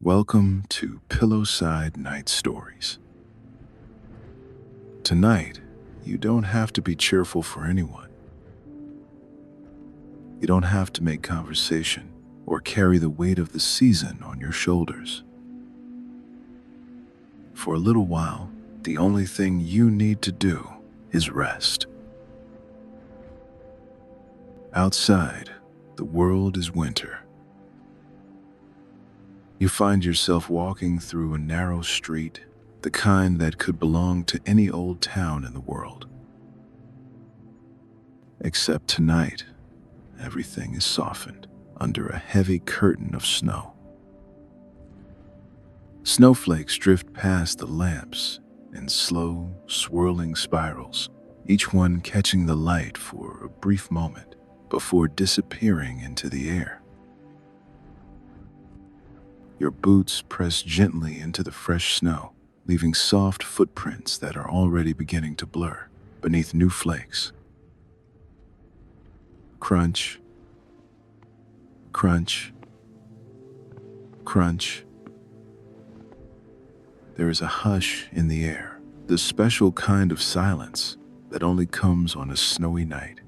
Welcome to Pillowside Night Stories. Tonight, you don't have to be cheerful for anyone. You don't have to make conversation or carry the weight of the season on your shoulders. For a little while, the only thing you need to do is rest. Outside, the world is winter. You find yourself walking through a narrow street, the kind that could belong to any old town in the world. Except tonight, everything is softened under a heavy curtain of snow. Snowflakes drift past the lamps in slow, swirling spirals, each one catching the light for a brief moment before disappearing into the air. Your boots press gently into the fresh snow, leaving soft footprints that are already beginning to blur beneath new flakes. Crunch, crunch, crunch. There is a hush in the air, the special kind of silence that only comes on a snowy night.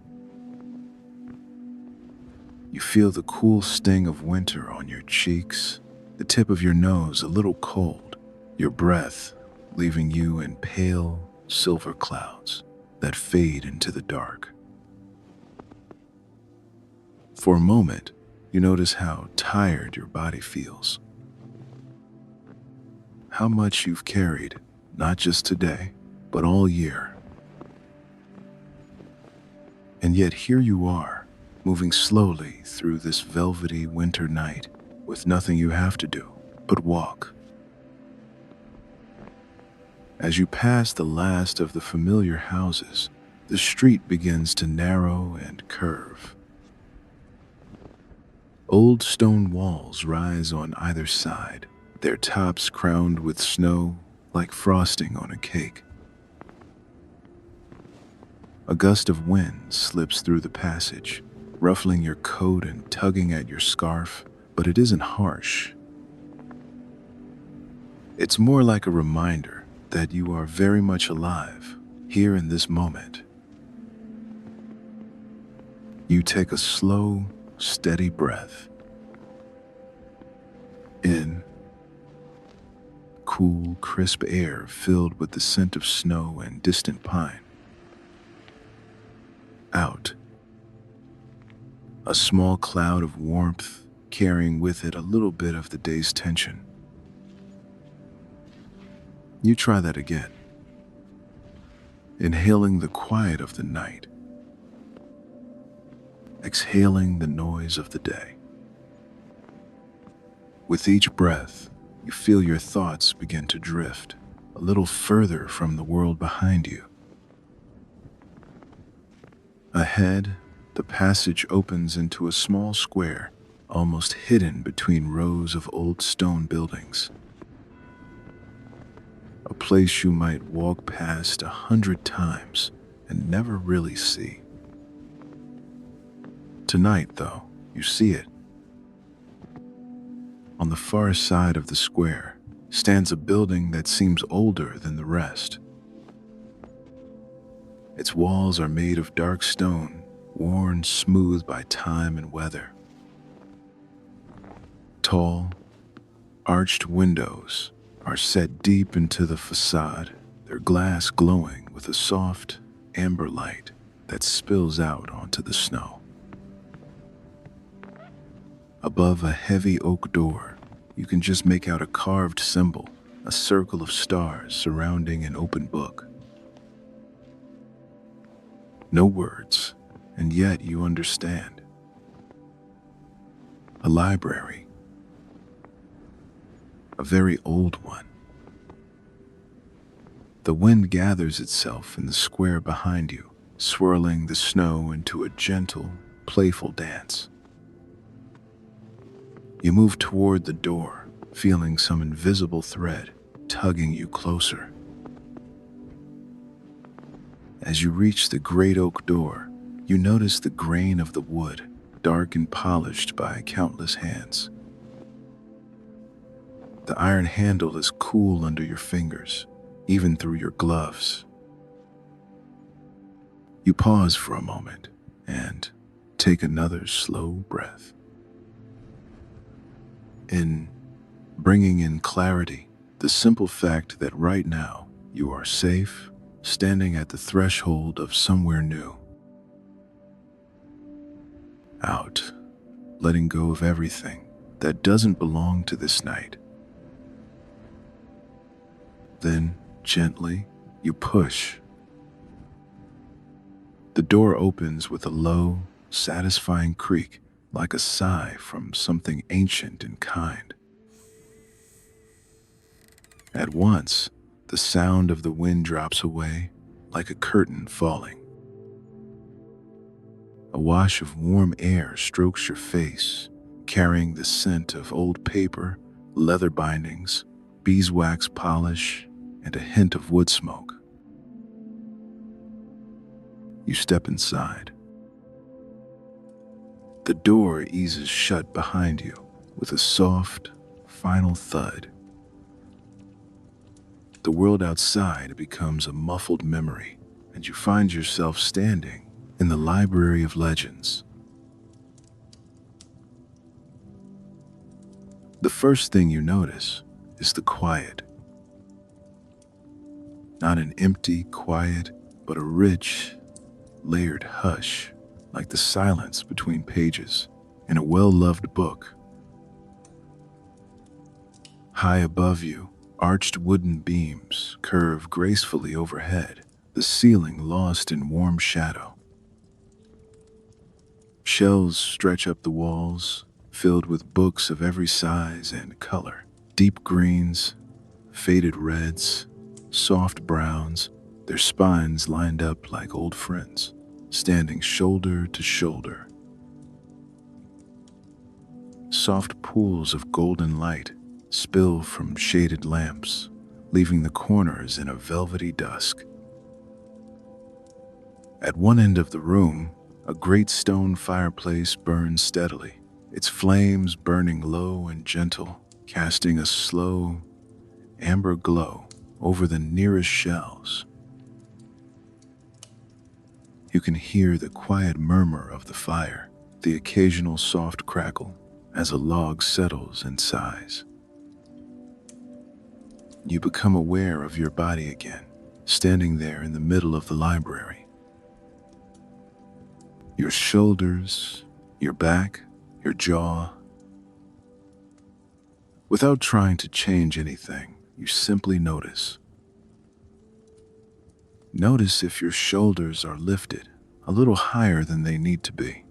You feel the cool sting of winter on your cheeks, the tip of your nose a little cold, your breath leaving you in pale silver clouds that fade into the dark. For a moment, you notice how tired your body feels. How much you've carried, not just today, but all year. And yet here you are, moving slowly through this velvety winter night with nothing you have to do but walk. As you pass the last of the familiar houses, the street begins to narrow and curve. Old stone walls rise on either side, their tops crowned with snow like frosting on a cake. A gust of wind slips through the passage, ruffling your coat and tugging at your scarf, but it isn't harsh. It's more like a reminder that you are very much alive, here in this moment. You take a slow, steady breath. In. Cool, crisp air filled with the scent of snow and distant pine. Out. A small cloud of warmth carrying with it a little bit of the day's tension. You try that again. Inhaling the quiet of the night. Exhaling the noise of the day. With each breath, you feel your thoughts begin to drift a little further from the world behind you. Ahead, the passage opens into a small square, almost hidden between rows of old stone buildings. A place you might walk past 100 times and never really see. Tonight, though, you see it. On the far side of the square stands a building that seems older than the rest. Its walls are made of dark stone, worn smooth by time and weather. Tall, arched windows are set deep into the facade, their glass glowing with a soft, amber light that spills out onto the snow. Above a heavy oak door, you can just make out a carved symbol, a circle of stars surrounding an open book. No words, and yet you understand. A library. A very old one. The wind gathers itself in the square behind you, swirling the snow into a gentle, playful dance. You move toward the door, feeling some invisible thread tugging you closer. As you reach the great oak door, you notice the grain of the wood, dark and polished by countless hands. The iron handle is cool under your fingers, even through your gloves. You pause for a moment and take another slow breath. In bringing in clarity, the simple fact that right now you are safe, standing at the threshold of somewhere new. Out, letting go of everything that doesn't belong to this night. Then, gently, you push. The door opens with a low, satisfying creak, like a sigh from something ancient and kind. At once, the sound of the wind drops away, like a curtain falling. A wash of warm air strokes your face, carrying the scent of old paper, leather bindings, beeswax polish, and a hint of wood smoke. You step inside. The door eases shut behind you with a soft, final thud. The world outside becomes a muffled memory, and you find yourself standing in the Library of Legends. The first thing you notice is the quiet. Not an empty quiet, but a rich, layered hush, like the silence between pages in a well-loved book. High above you, arched wooden beams curve gracefully overhead, the ceiling lost in warm shadow. Shelves stretch up the walls, filled with books of every size and color. Deep greens, faded reds, soft browns, their spines lined up like old friends, standing shoulder to shoulder. Soft pools of golden light spill from shaded lamps, leaving the corners in a velvety dusk. At one end of the room, a great stone fireplace burns steadily, its flames burning low and gentle, casting a slow, amber glow over the nearest shelves. You can hear the quiet murmur of the fire, the occasional soft crackle as a log settles and sighs. You become aware of your body again, standing there in the middle of the library. Your shoulders, your back, your jaw. Without trying to change anything, you simply notice. Notice if your shoulders are lifted a little higher than they need to be.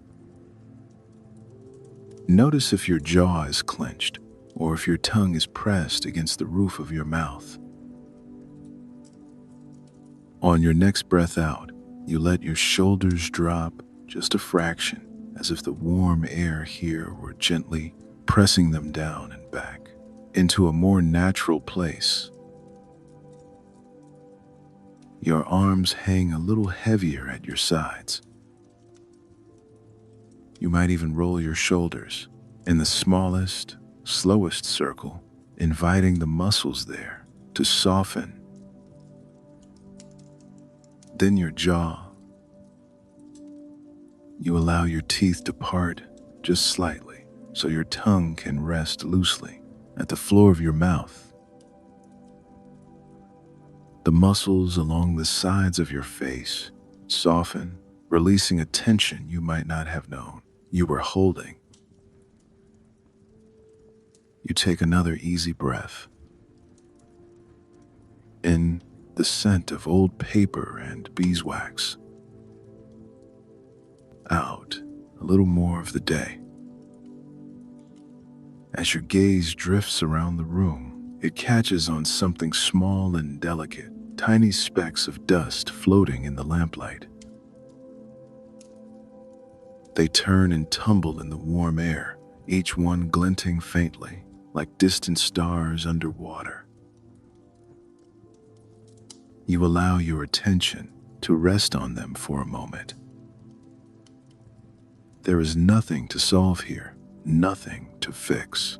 Notice if your jaw is clenched or if your tongue is pressed against the roof of your mouth. On your next breath out, you let your shoulders drop just a fraction, as if the warm air here were gently pressing them down and back into a more natural place. Your arms hang a little heavier at your sides. You might even roll your shoulders in the smallest, slowest circle, inviting the muscles there to soften. Then your jaw. You allow your teeth to part just slightly so your tongue can rest loosely at the floor of your mouth. The muscles along the sides of your face soften, releasing a tension you might not have known you were holding. You take another easy breath. In the scent of old paper and beeswax. Out a little more of the day. As your gaze drifts around the room, it catches on something small and delicate, tiny specks of dust floating in the lamplight. They turn and tumble in the warm air, each one glinting faintly, like distant stars underwater. You allow your attention to rest on them for a moment. There is nothing to solve here, nothing to fix.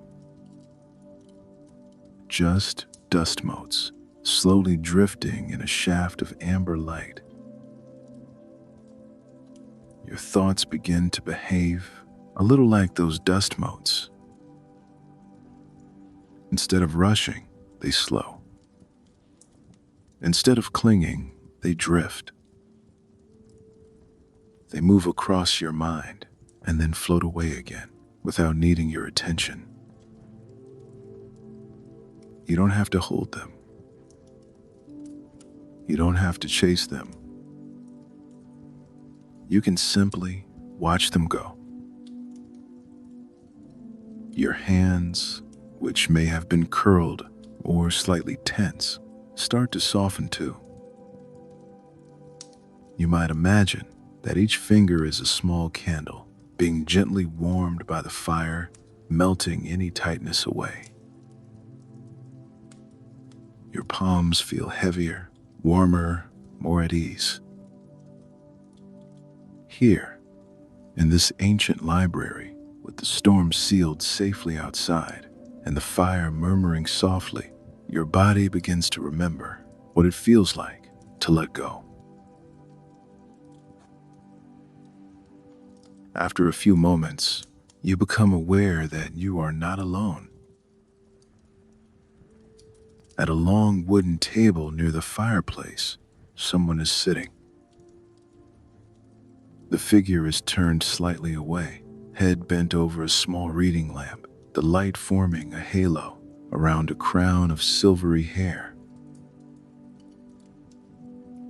just dust motes, slowly drifting in a shaft of amber light. Your thoughts begin to behave a little like those dust motes. Instead of rushing, they slow. Instead of clinging, they drift. They move across your mind and then float away again without needing your attention. You don't have to hold them. You don't have to chase them. You can simply watch them go. Your hands, which may have been curled or slightly tense, start to soften too. You might imagine that each finger is a small candle, being gently warmed by the fire, melting any tightness away. Your palms feel heavier, warmer, more at ease. Here, in this ancient library, with the storm sealed safely outside and the fire murmuring softly, your body begins to remember what it feels like to let go. After a few moments, you become aware that you are not alone. At a long wooden table near the fireplace, someone is sitting. The figure is turned slightly away, head bent over a small reading lamp, the light forming a halo around a crown of silvery hair.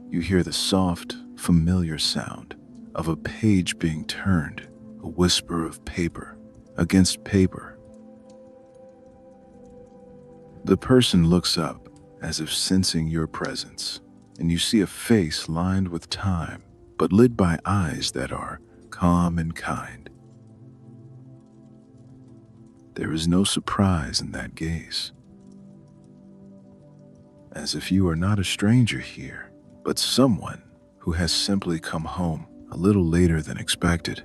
You hear the soft, familiar sound of a page being turned, a whisper of paper against paper. The person looks up as if sensing your presence, and you see a face lined with time, but lit by eyes that are calm and kind. There is no surprise in that gaze, as if you are not a stranger here, but someone who has simply come home a little later than expected.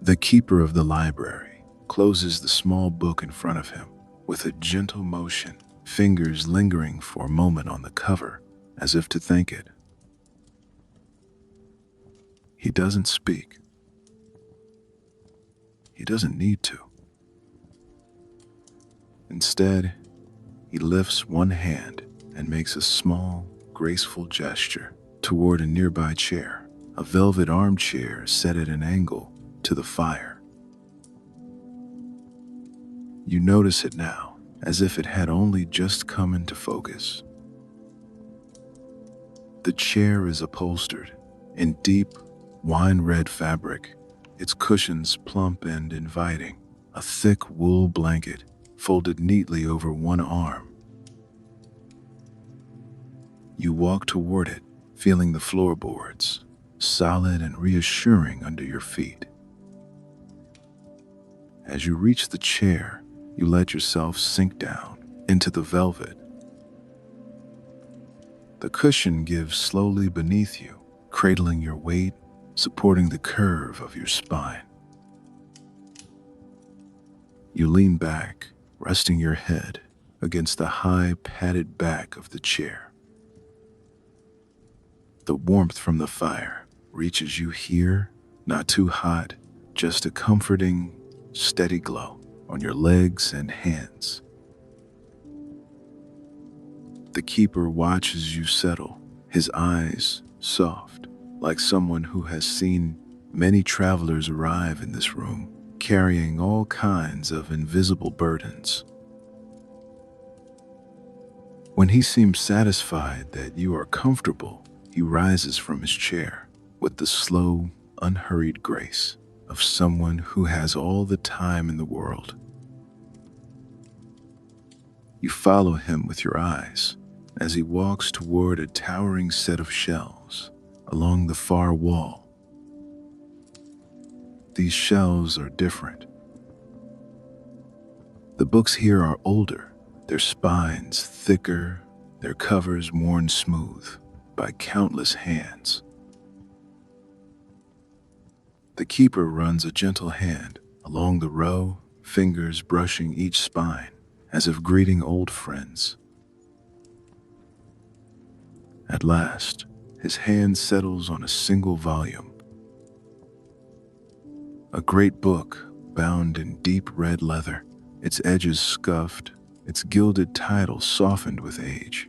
The keeper of the library closes the small book in front of him with a gentle motion, fingers lingering for a moment on the cover, as if to thank it. He doesn't speak. He doesn't need to. Instead, he lifts one hand and makes a small, graceful gesture toward a nearby chair, a velvet armchair set at an angle to the fire. You notice it now, as if it had only just come into focus. The chair is upholstered in deep, wine-red fabric, its cushions plump and inviting, a thick wool blanket folded neatly over one arm. You walk toward it, feeling the floorboards, solid and reassuring under your feet. As you reach the chair, you let yourself sink down into the velvet. The cushion gives slowly beneath you, cradling your weight, supporting the curve of your spine. You lean back, resting your head against the high, padded back of the chair. The warmth from the fire reaches you here, not too hot, just a comforting, steady glow on your legs and hands. The keeper watches you settle, his eyes soft, like someone who has seen many travelers arrive in this room, carrying all kinds of invisible burdens. When he seems satisfied that you are comfortable, he rises from his chair with the slow, unhurried grace of someone who has all the time in the world. You follow him with your eyes as he walks toward a towering set of shelves along the far wall. These shelves are different. The books here are older, their spines thicker, their covers worn smooth by countless hands. The keeper runs a gentle hand along the row, fingers brushing each spine as if greeting old friends. At last, his hand settles on a single volume. A great book bound in deep red leather, its edges scuffed, its gilded title softened with age.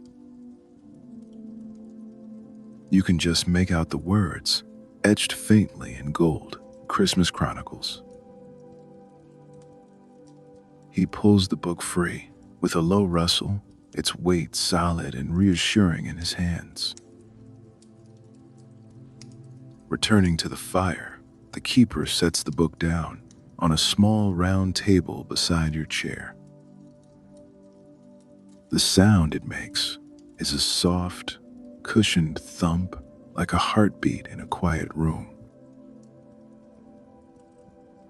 You can just make out the words, etched faintly in gold, Christmas Chronicles. He pulls the book free, with a low rustle, its weight solid and reassuring in his hands. Returning to the fire, the keeper sets the book down on a small round table beside your chair. The sound it makes is a soft, cushioned thump like a heartbeat in a quiet room.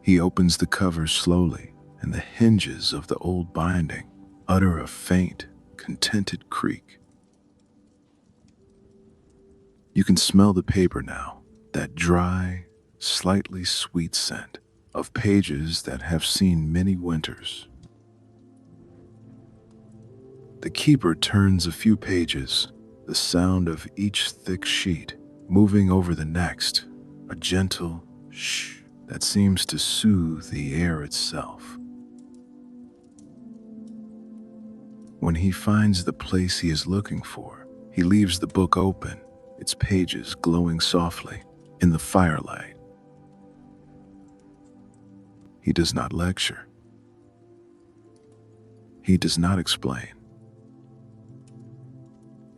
He opens the cover slowly, and the hinges of the old binding utter a faint, contented creak. You can smell the paper now, that dry, slightly sweet scent of pages that have seen many winters. The keeper turns a few pages, the sound of each thick sheet moving over the next, a gentle shh that seems to soothe the air itself. When he finds the place he is looking for, he leaves the book open, its pages glowing softly in the firelight. He does not lecture. He does not explain.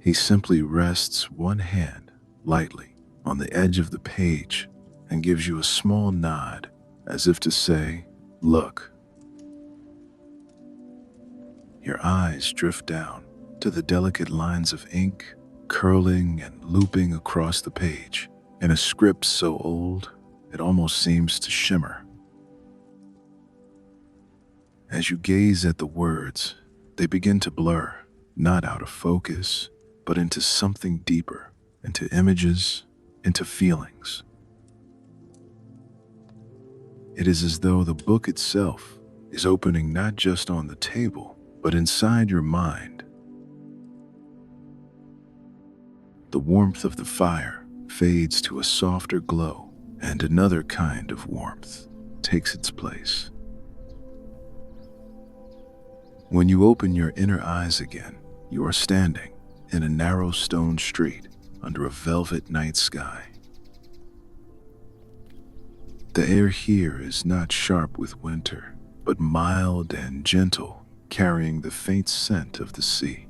He simply rests one hand lightly on the edge of the page and gives you a small nod as if to say, "Look." Your eyes drift down to the delicate lines of ink curling and looping across the page in a script so old it almost seems to shimmer. As you gaze at the words, they begin to blur, not out of focus, but into something deeper, into images, into feelings. It is as though the book itself is opening not just on the table, but inside your mind. The warmth of the fire fades to a softer glow, and another kind of warmth takes its place. When you open your inner eyes again, you are standing in a narrow stone street under a velvet night sky. The air here is not sharp with winter, but mild and gentle, carrying the faint scent of the sea.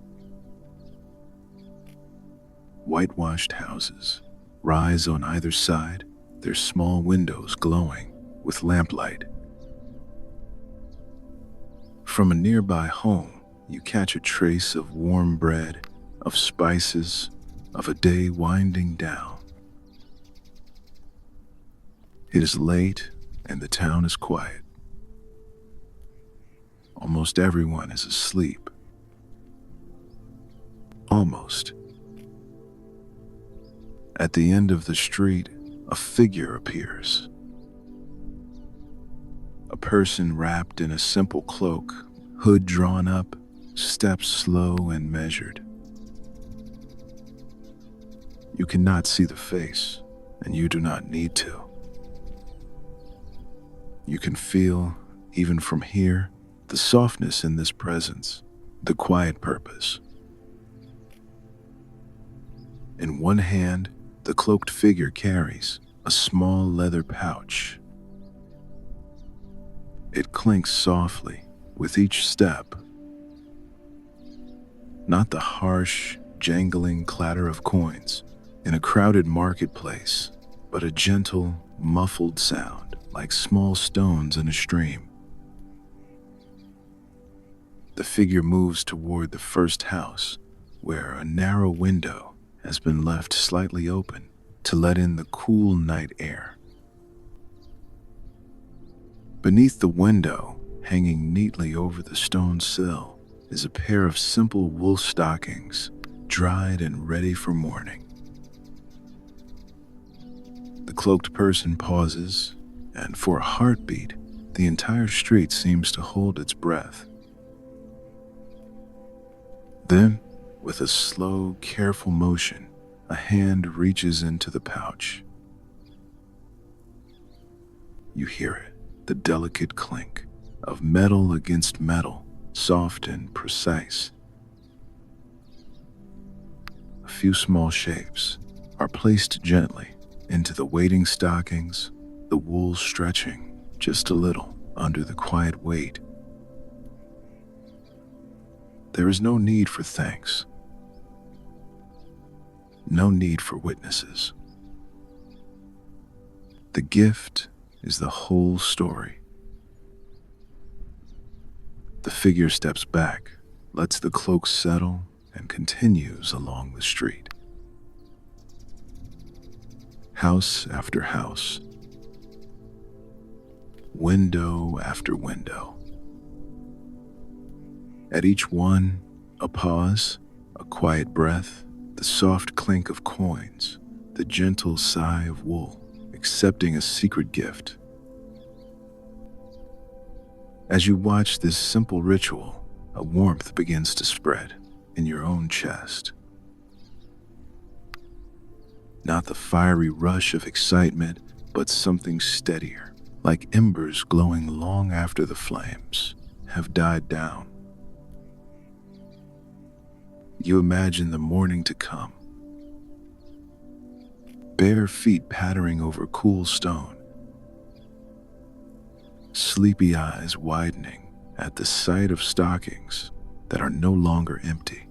Whitewashed houses rise on either side, their small windows glowing with lamplight. From a nearby home, you catch a trace of warm bread, of spices, of a day winding down. It is late and the town is quiet. Almost everyone is asleep. Almost. At the end of the street, a figure appears. A person wrapped in a simple cloak, hood drawn up, steps slow and measured. You cannot see the face, and you do not need to. You can feel, even from here, the softness in this presence, the quiet purpose. In one hand, the cloaked figure carries a small leather pouch. It clinks softly with each step. Not the harsh, jangling clatter of coins in a crowded marketplace, but a gentle, muffled sound like small stones in a stream. The figure moves toward the first house, where a narrow window has been left slightly open to let in the cool night air. Beneath the window, hanging neatly over the stone sill, is a pair of simple wool stockings, dried and ready for morning. The cloaked person pauses, and for a heartbeat, The entire street seems to hold its breath. Then, with a slow, careful motion, a hand reaches into the pouch. You hear it, the delicate clink of metal against metal, soft and precise. A few small shapes are placed gently into the waiting stockings, the wool stretching just a little under the quiet weight. There is no need for thanks, no need for witnesses. The gift is the whole story. The figure steps back, lets the cloak settle, and continues along the street. House after house, window after window. At each one, a pause, a quiet breath, the soft clink of coins, the gentle sigh of wool, accepting a secret gift. As you watch this simple ritual, a warmth begins to spread in your own chest. Not the fiery rush of excitement, but something steadier, like embers glowing long after the flames have died down. You imagine the morning to come, bare feet pattering over cool stone, sleepy eyes widening at the sight of stockings that are no longer empty.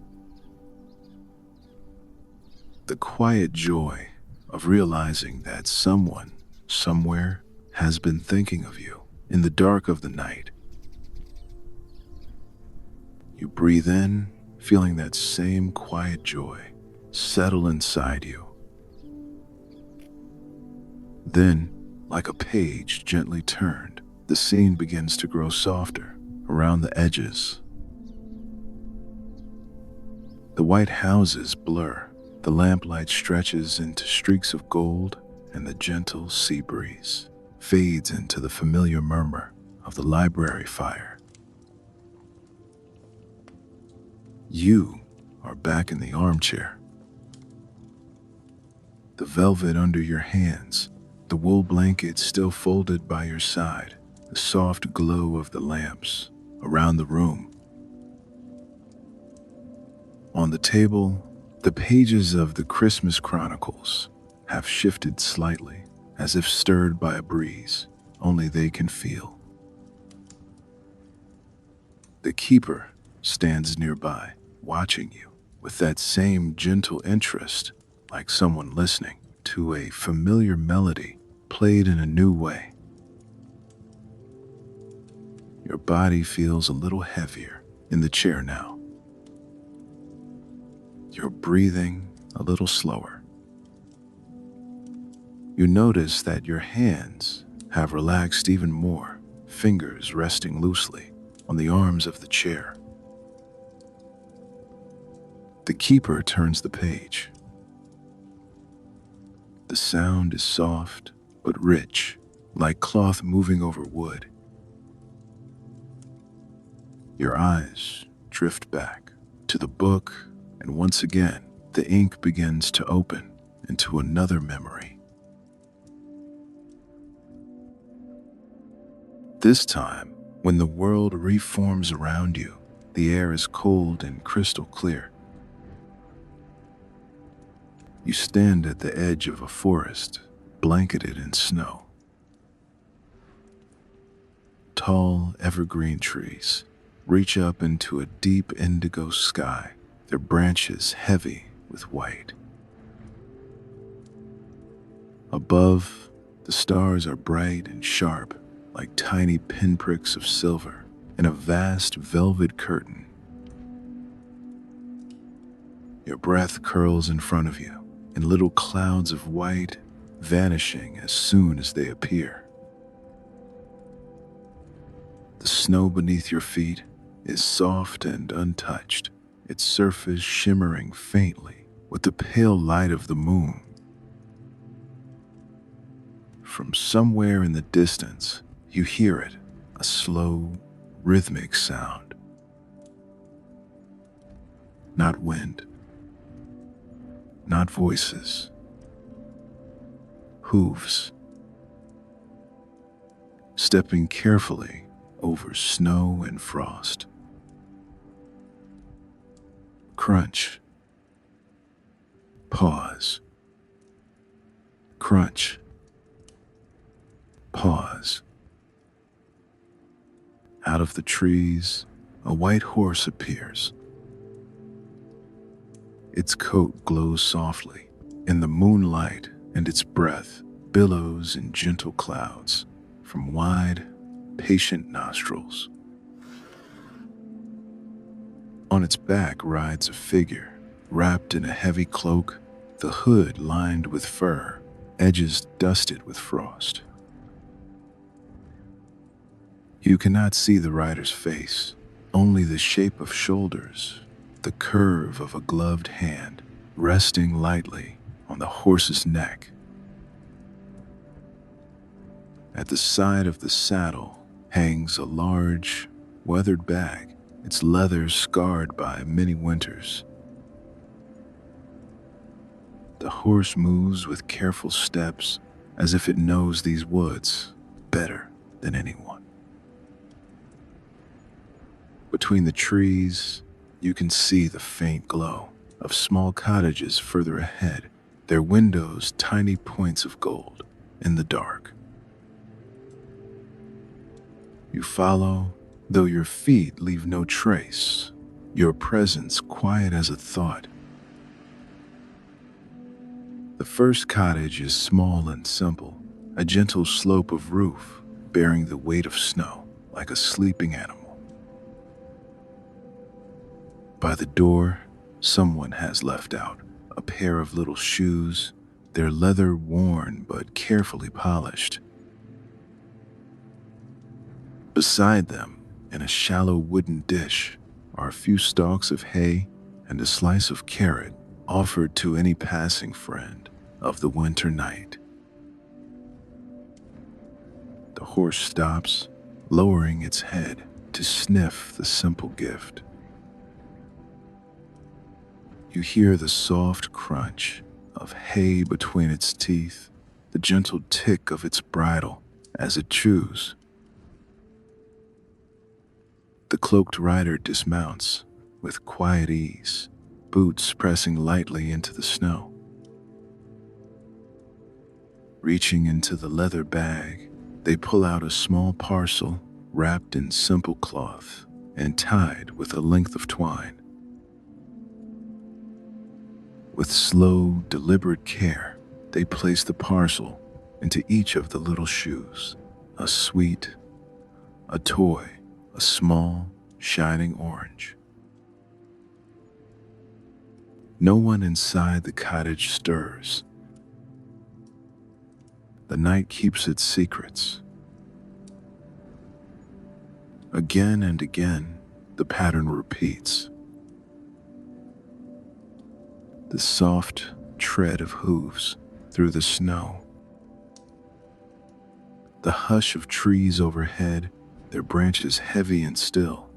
The quiet joy of realizing that someone, somewhere, has been thinking of you in the dark of the night. You breathe in, feeling that same quiet joy settle inside you. Then, like a page gently turned, the scene begins to grow softer around the edges. The white houses blur, the lamplight stretches into streaks of gold, and the gentle sea breeze fades into the familiar murmur of the library fire. You are back in the armchair. The velvet under your hands, the wool blanket still folded by your side, the soft glow of the lamps around the room. On the table, the pages of the Christmas Chronicles have shifted slightly, as if stirred by a breeze only they can feel. The keeper stands nearby, watching you with that same gentle interest, like someone listening to a familiar melody played in a new way. Your body feels a little heavier in the chair now. You're breathing a little slower. You notice that your hands have relaxed even more, fingers resting loosely on the arms of the chair. The keeper turns the page. The sound is soft but rich, like cloth moving over wood. Your eyes drift back to the book, and once again, the ink begins to open into another memory. This time, when the world reforms around you, the air is cold and crystal clear. You stand at the edge of a forest, blanketed in snow. Tall, evergreen trees reach up into a deep indigo sky, their branches heavy with white. Above, the stars are bright and sharp, like tiny pinpricks of silver in a vast velvet curtain. Your breath curls in front of you in little clouds of white, vanishing as soon as they appear. The snow beneath your feet is soft and untouched, its surface shimmering faintly with the pale light of the moon. From somewhere in the distance, you hear it, a slow, rhythmic sound. Not wind, not voices. Hooves, stepping carefully over snow and frost. Crunch. Pause. Crunch. Pause. Out of the trees, a white horse appears. Its coat glows softly in the moonlight, and its breath billows in gentle clouds from wide, patient nostrils. On its back rides a figure, wrapped in a heavy cloak, the hood lined with fur, edges dusted with frost. You cannot see the rider's face, only the shape of shoulders, the curve of a gloved hand resting lightly on the horse's neck. At the side of the saddle hangs a large, weathered bag, its leather scarred by many winters. The horse moves with careful steps, as if it knows these woods better than anyone. Between the trees, you can see the faint glow of small cottages further ahead, their windows tiny points of gold in the dark. You follow, though your feet leave no trace, your presence quiet as a thought. The first cottage is small and simple, a gentle slope of roof bearing the weight of snow like a sleeping animal. By the door, someone has left out a pair of little shoes, their leather worn but carefully polished. Beside them, in a shallow wooden dish, are a few stalks of hay and a slice of carrot offered to any passing friend of the winter night. The horse stops, lowering its head to sniff the simple gift. You hear the soft crunch of hay between its teeth, the gentle tick of its bridle as it chews. The cloaked rider dismounts with quiet ease, boots pressing lightly into the snow. Reaching into the leather bag, they pull out a small parcel wrapped in simple cloth and tied with a length of twine. With slow, deliberate care, they place the parcel into each of the little shoes, a sweet, a toy, a small, shining orange. No one inside the cottage stirs. The night keeps its secrets. Again and again, the pattern repeats. The soft tread of hooves through the snow. The hush of trees overhead, their branches heavy and still.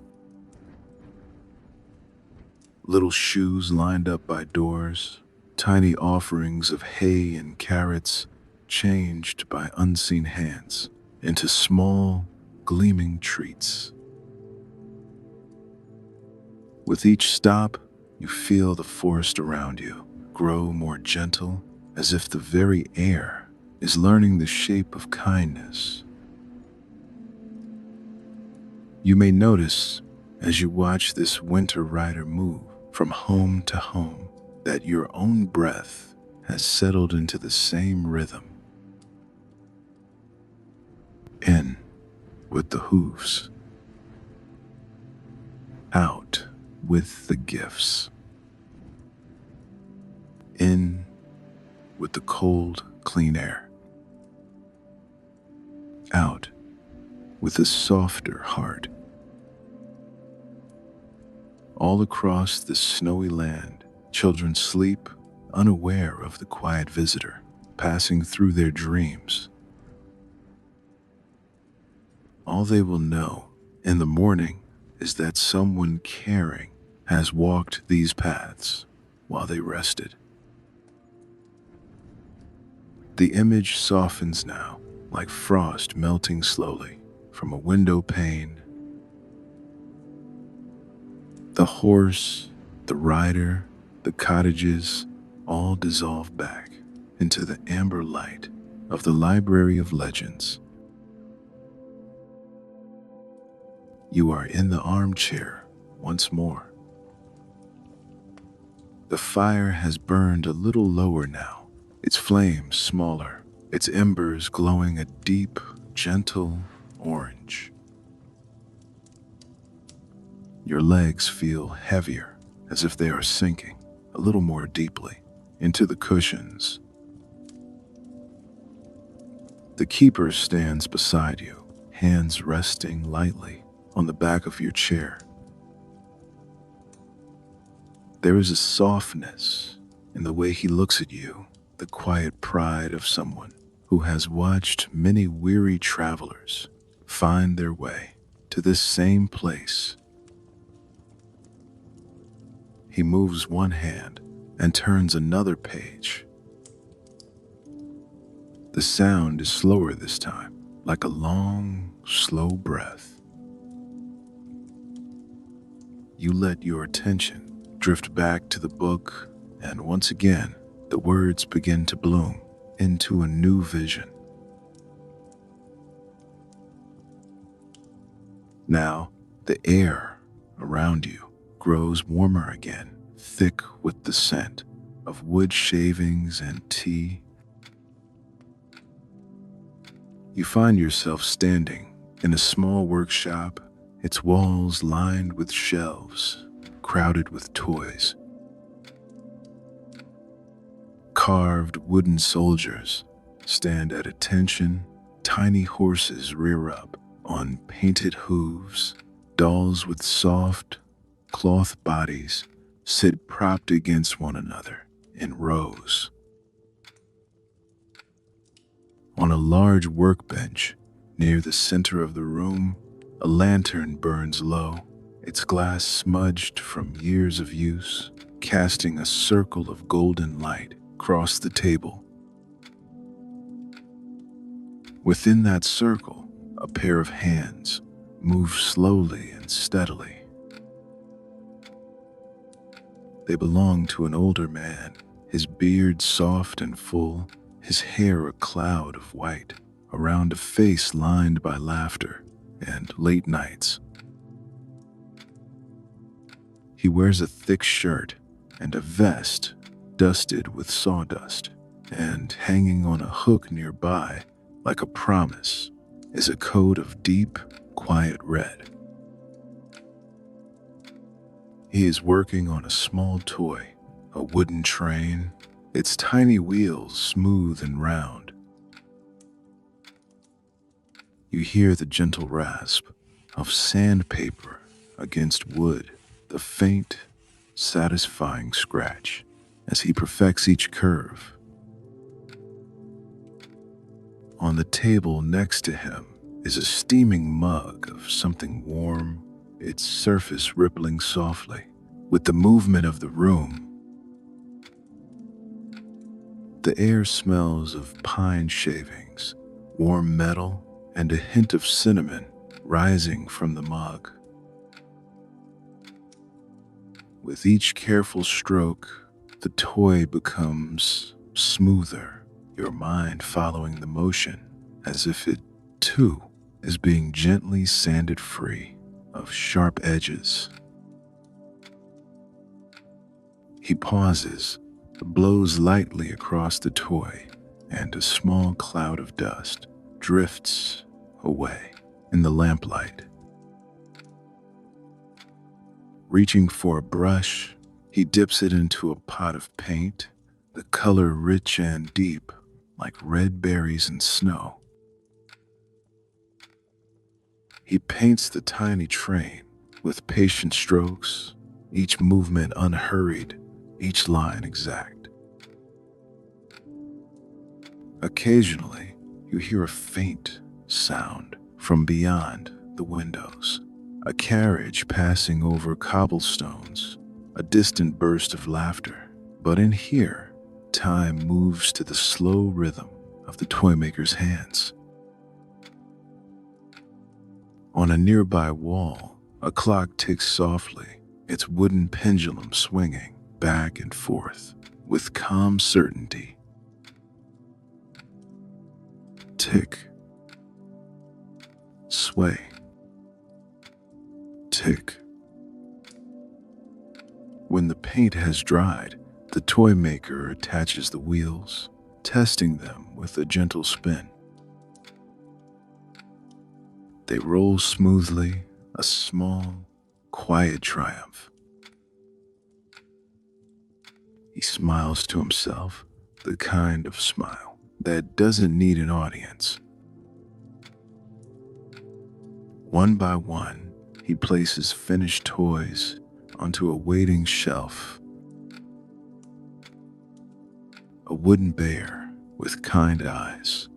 Little shoes lined up by doors, tiny offerings of hay and carrots changed by unseen hands into small, gleaming treats. With each stop, you feel the forest around you grow more gentle, as if the very air is learning the shape of kindness. You may notice, as you watch this winter rider move from home to home, that your own breath has settled into the same rhythm. In with the hooves, out with the gifts. In with the cold, clean air. Out with a softer heart. All across this snowy land, children sleep, unaware of the quiet visitor passing through their dreams. All they will know in the morning is that someone caring has walked these paths while they rested. The image softens now, like frost melting slowly from a window pane. The horse, the rider, the cottages all dissolve back into the amber light of the Library of Legends. You are in the armchair once more. The fire has burned a little lower now, its flames smaller, its embers glowing a deep, gentle orange. Your legs feel heavier, as if they are sinking a little more deeply into the cushions. The keeper stands beside you, hands resting lightly on the back of your chair. There is a softness in the way he looks at you, the quiet pride of someone who has watched many weary travelers find their way to this same place. He moves one hand and turns another page. The sound is slower this time, like a long, slow breath. You let your attention drift back to the book, and once again, the words begin to bloom into a new vision. Now, the air around you grows warmer again, thick with the scent of wood shavings and tea. You find yourself standing in a small workshop, its walls lined with shelves, crowded with toys. Carved wooden soldiers stand at attention, tiny horses rear up on painted hooves, dolls with soft, cloth bodies sit propped against one another in rows. On a large workbench near the center of the room, a lantern burns low, its glass smudged from years of use, casting a circle of golden light across the table. Within that circle, a pair of hands move slowly and steadily. They belong to an older man, his beard soft and full, his hair a cloud of white, around a face lined by laughter and late nights. He wears a thick shirt and a vest dusted with sawdust, and hanging on a hook nearby, like a promise, is a coat of deep, quiet red. He is working on a small toy, a wooden train, its tiny wheels smooth and round. You hear the gentle rasp of sandpaper against wood, the faint, satisfying scratch as he perfects each curve. On the table next to him is a steaming mug of something warm, its surface rippling softly with the movement of the room. The air smells of pine shavings, warm metal, and a hint of cinnamon rising from the mug. With each careful stroke, the toy becomes smoother, your mind following the motion as if it, too, is being gently sanded free of sharp edges. He pauses, blows lightly across the toy, and a small cloud of dust drifts away in the lamplight. Reaching for a brush, he dips it into a pot of paint, the color rich and deep, like red berries and snow. He paints the tiny train with patient strokes, each movement unhurried, each line exact. Occasionally, you hear a faint sound from beyond the windows. A carriage passing over cobblestones, a distant burst of laughter. But in here, time moves to the slow rhythm of the Toymaker's hands. On a nearby wall, a clock ticks softly, its wooden pendulum swinging back and forth with calm certainty. Tick, sway, tick. When the paint has dried, the Toymaker attaches the wheels, testing them with a gentle spin. They roll smoothly, a small, quiet triumph. He smiles to himself, the kind of smile that doesn't need an audience. One by one, he places finished toys onto a waiting shelf. A wooden bear with kind eyes.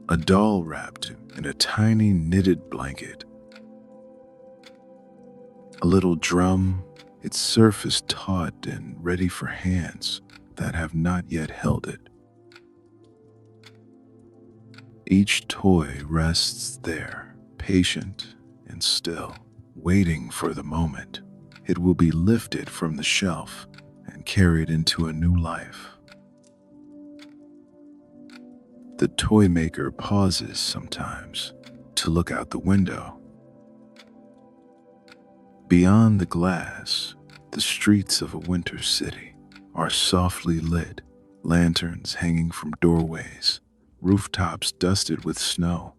A doll wrapped in a tiny knitted blanket. A little drum, its surface taut and ready for hands that have not yet held it. Each toy rests there, patient and still, waiting for the moment it will be lifted from the shelf and carried into a new life. The Toymaker pauses sometimes to look out the window. Beyond the glass, the streets of a winter city are softly lit, lanterns hanging from doorways, rooftops dusted with snow.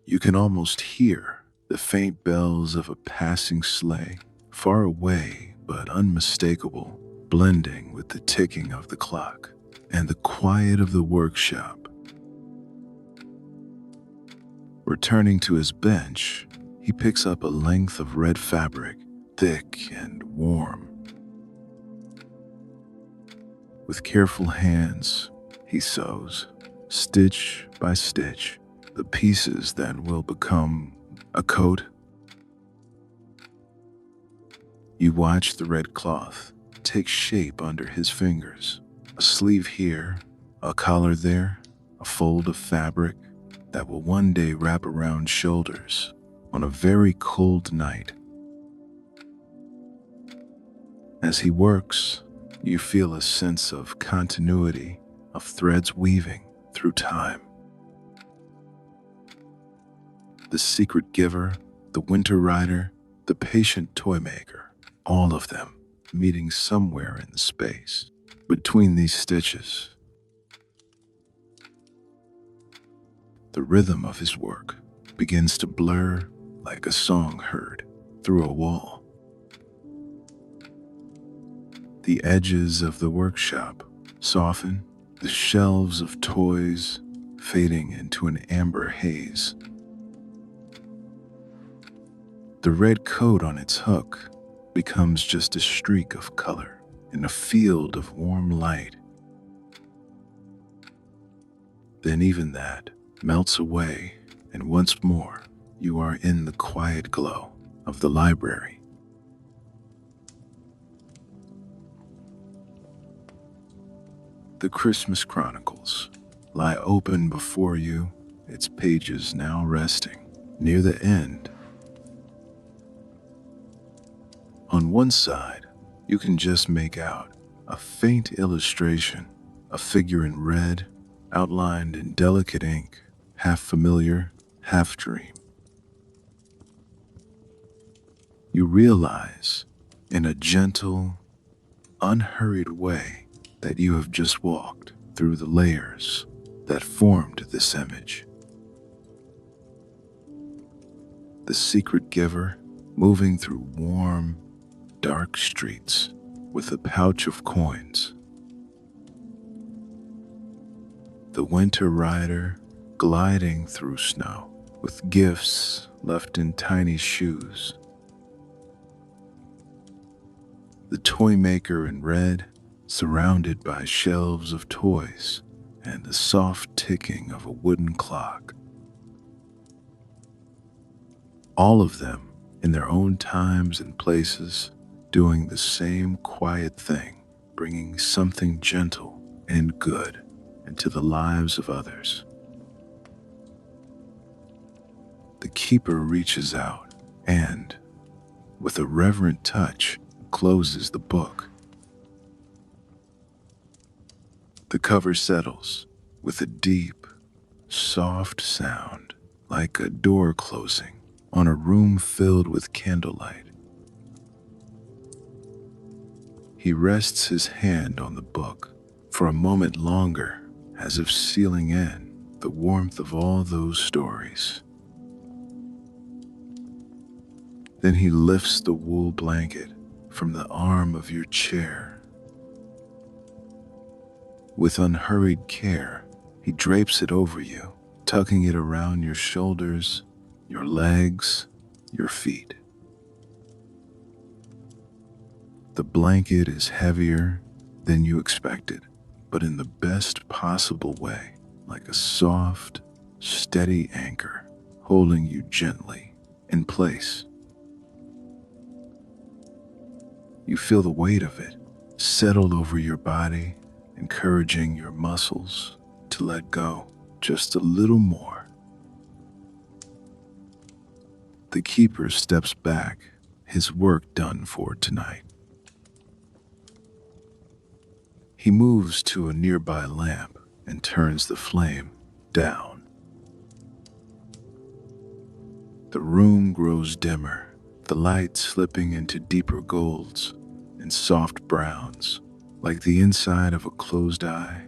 You can almost hear the faint bells of a passing sleigh, far away but unmistakable, blending with the ticking of the clock and the quiet of the workshop. Returning to his bench, he picks up a length of red fabric, thick and warm. With careful hands, he sews, stitch by stitch, the pieces that will become a coat. You watch the red cloth take shape under his fingers. A sleeve here, a collar there, a fold of fabric that will one day wrap around shoulders on a very cold night. As he works, you feel a sense of continuity, of threads weaving through time. The secret giver, the winter rider, the patient Toymaker, all of them meeting somewhere in the space between these stitches. The rhythm of his work begins to blur like a song heard through a wall. The edges of the workshop soften, the shelves of toys fading into an amber haze. The red coat on its hook becomes just a streak of color in a field of warm light. Then even that melts away, and once more you are in the quiet glow of the library. The Christmas Chronicles lie open before you, its pages now resting near the end. On one side, you can just make out a faint illustration, a figure in red, outlined in delicate ink, half familiar, half dream. You realize, in a gentle, unhurried way, that you have just walked through the layers that formed this image. The secret giver moving through warm, dark streets with a pouch of coins. The winter rider gliding through snow with gifts left in tiny shoes. The Toymaker in red, surrounded by shelves of toys and the soft ticking of a wooden clock. All of them, in their own times and places, doing the same quiet thing, bringing something gentle and good into the lives of others. The keeper reaches out and, with a reverent touch, closes the book. The cover settles with a deep, soft sound, like a door closing on a room filled with candlelight. He rests his hand on the book for a moment longer, as if sealing in the warmth of all those stories. Then he lifts the wool blanket from the arm of your chair. With unhurried care, he drapes it over you, tucking it around your shoulders, your legs, your feet. The blanket is heavier than you expected, but in the best possible way, like a soft, steady anchor, holding you gently in place. You feel the weight of it settle over your body, encouraging your muscles to let go just a little more. The keeper steps back, his work done for tonight. He moves to a nearby lamp and turns the flame down. The room grows dimmer, the light slipping into deeper golds and soft browns, like the inside of a closed eye.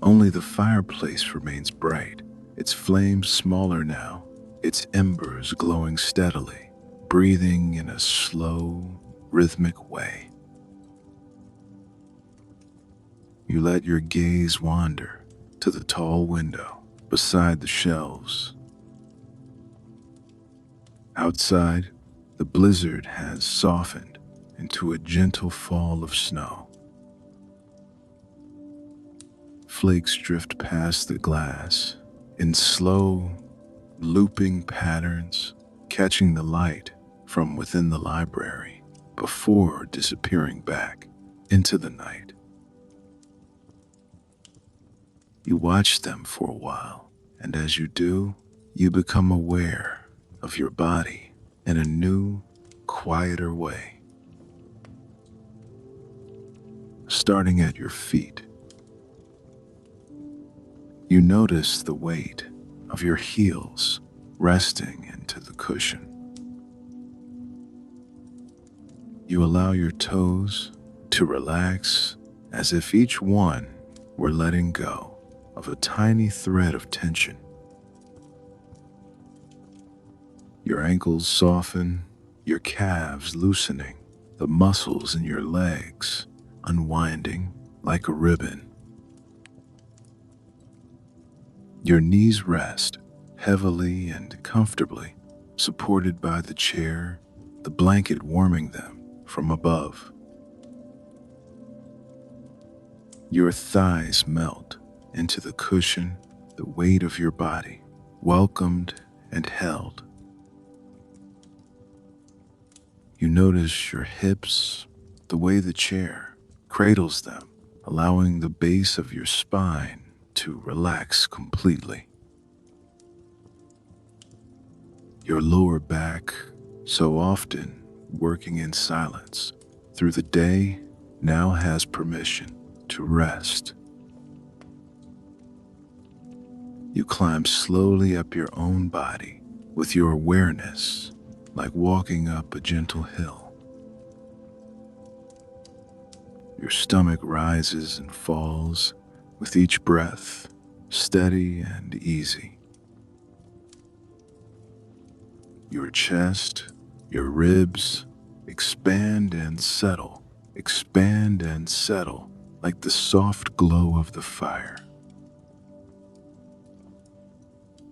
Only the fireplace remains bright, its flames smaller now, its embers glowing steadily, breathing in a slow, rhythmic way. You let your gaze wander to the tall window beside the shelves. Outside, the blizzard has softened into a gentle fall of snow. Flakes drift past the glass in slow, looping patterns, catching the light from within the library before disappearing back into the night. You watch them for a while, and as you do, you become aware of your body in a new, quieter way. Starting at your feet, you notice the weight of your heels resting into the cushion. You allow your toes to relax as if each one were letting go of a tiny thread of tension. Your ankles soften, your calves loosening, the muscles in your legs unwinding like a ribbon. Your knees rest heavily and comfortably, supported by the chair, the blanket warming them from above. Your thighs melt into the cushion, the weight of your body, welcomed and held. You notice your hips, the way the chair cradles them, allowing the base of your spine to relax completely. Your lower back, so often working in silence through the day, now has permission to rest. You climb slowly up your own body with your awareness, like walking up a gentle hill. Your stomach rises and falls with each breath, steady and easy. Your chest, your ribs expand and settle like the soft glow of the fire.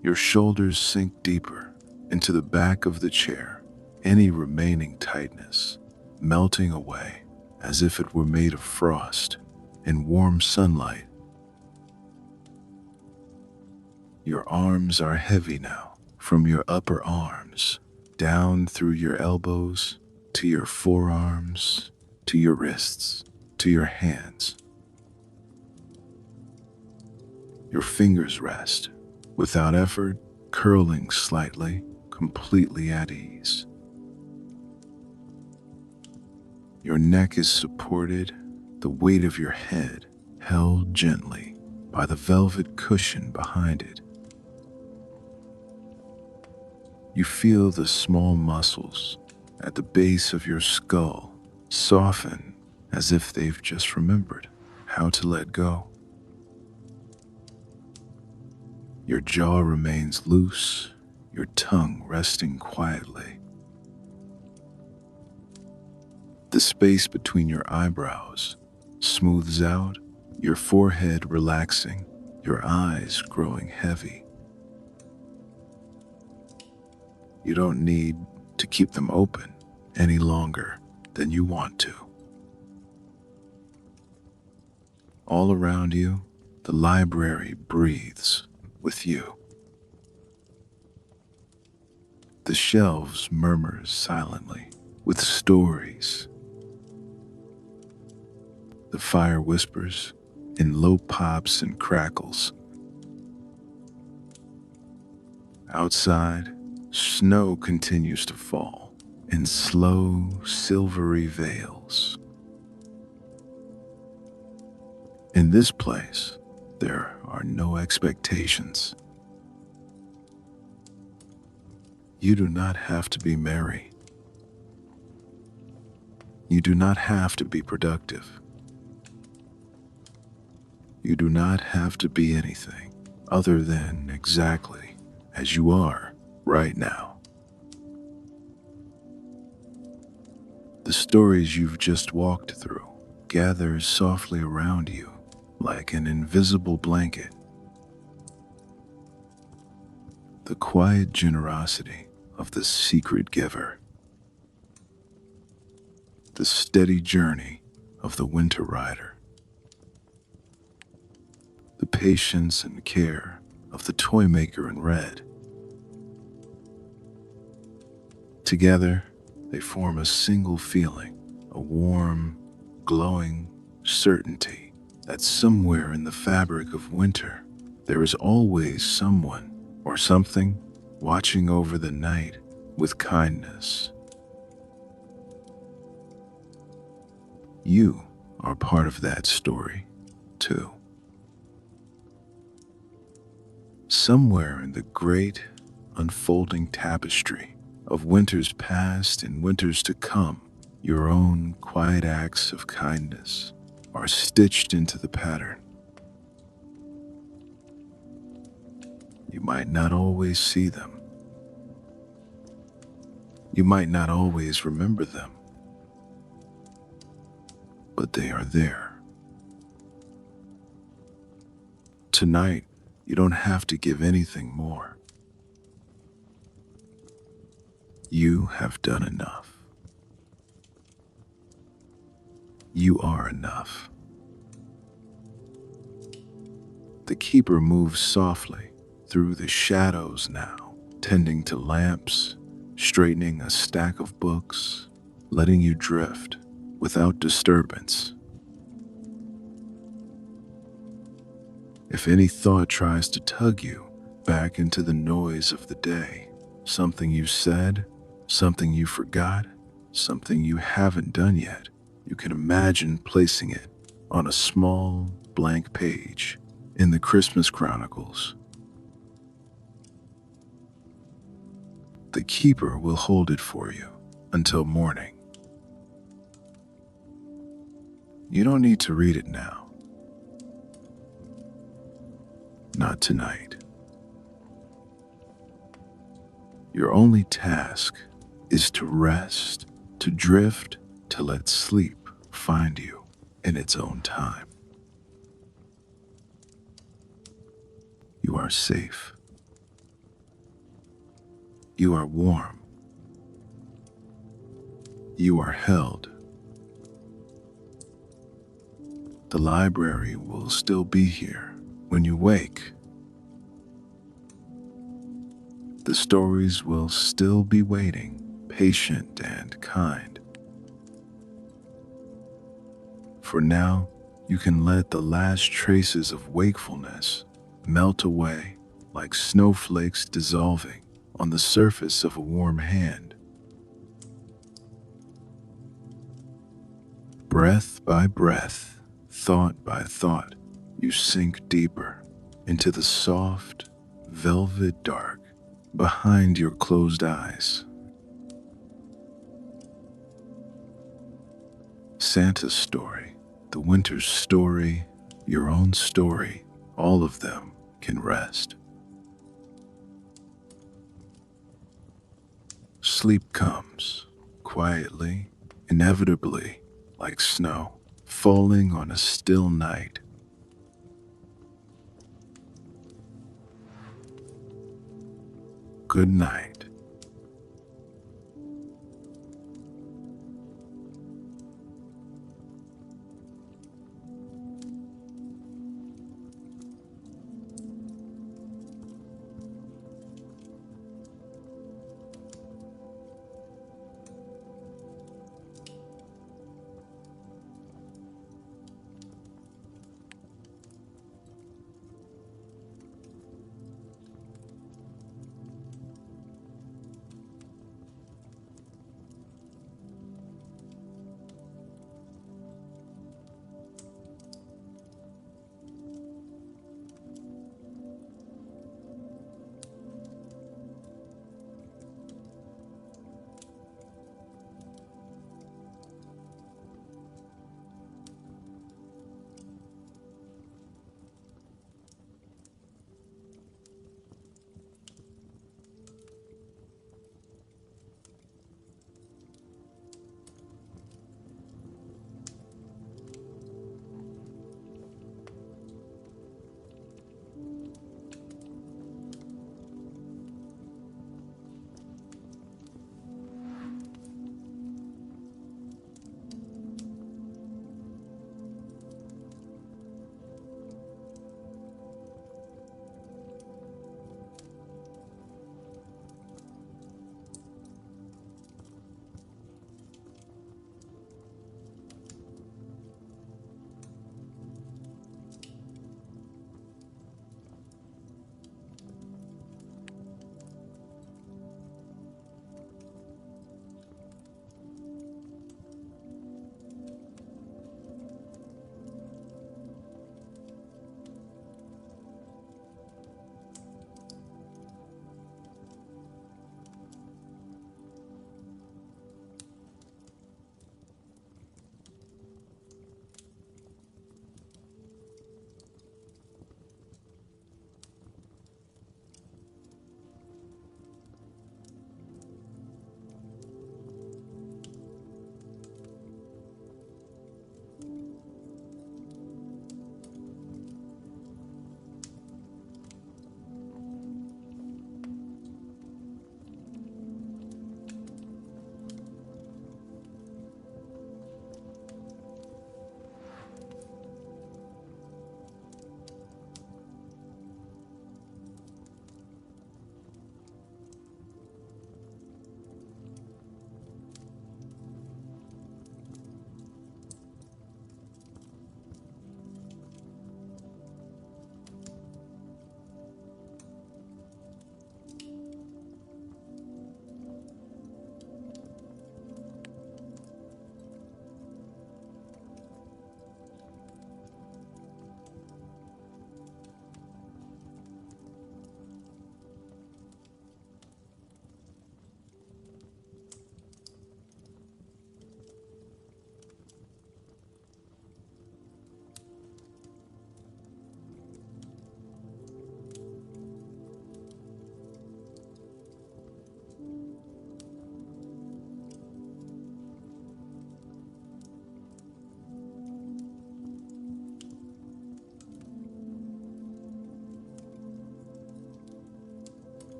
Your shoulders sink deeper into the back of the chair, any remaining tightness melting away as if it were made of frost. in warm sunlight. Your arms are heavy now, from your upper arms, down through your elbows, to your forearms, to your wrists, to your hands. Your fingers rest, without effort, curling slightly, completely at ease. Your neck is supported, the weight of your head held gently by the velvet cushion behind it. You feel the small muscles at the base of your skull soften as if they've just remembered how to let go. Your jaw remains loose, your tongue resting quietly. The space between your eyebrows smooths out, your forehead relaxing, your eyes growing heavy. You don't need to keep them open any longer than you want to. All around you, the library breathes with you. The shelves murmur silently with stories. The fire whispers in low pops and crackles. Outside, snow continues to fall in slow, silvery veils. In this place, there are no expectations. You do not have to be merry. You do not have to be productive. You do not have to be anything other than exactly as you are right now. The stories you've just walked through gather softly around you like an invisible blanket. The quiet generosity of the secret giver. The steady journey of the winter rider. The patience and care of the Toymaker in red. Together, they form a single feeling, a warm, glowing certainty that somewhere in the fabric of winter, there is always someone or something watching over the night with kindness. You are part of that story, too. Somewhere in the great, unfolding tapestry of winters past and winters to come, your own quiet acts of kindness are stitched into the pattern. You might not always see them. You might not always remember them, but they are there. Tonight, you don't have to give anything more. You have done enough. You are enough. The keeper moves softly through the shadows now, tending to lamps, straightening a stack of books, letting you drift without disturbance. If any thought tries to tug you back into the noise of the day, something you said, something you forgot, something you haven't done yet, you can imagine placing it on a small blank page in the Christmas Chronicles. The keeper will hold it for you until morning. You don't need to read it now. Not tonight. Your only task is to rest, to drift, to let sleep find you in its own time. You are safe. You are warm. You are held. The library will still be here when you wake. The stories will still be waiting, patient and kind. For now, you can let the last traces of wakefulness melt away like snowflakes dissolving on the surface of a warm hand. Breath by breath, thought by thought, you sink deeper into the soft, velvet dark behind your closed eyes. Santa's story, the winter's story, your own story, all of them can rest. Sleep comes, quietly, inevitably, like snow, falling on a still night. Good night.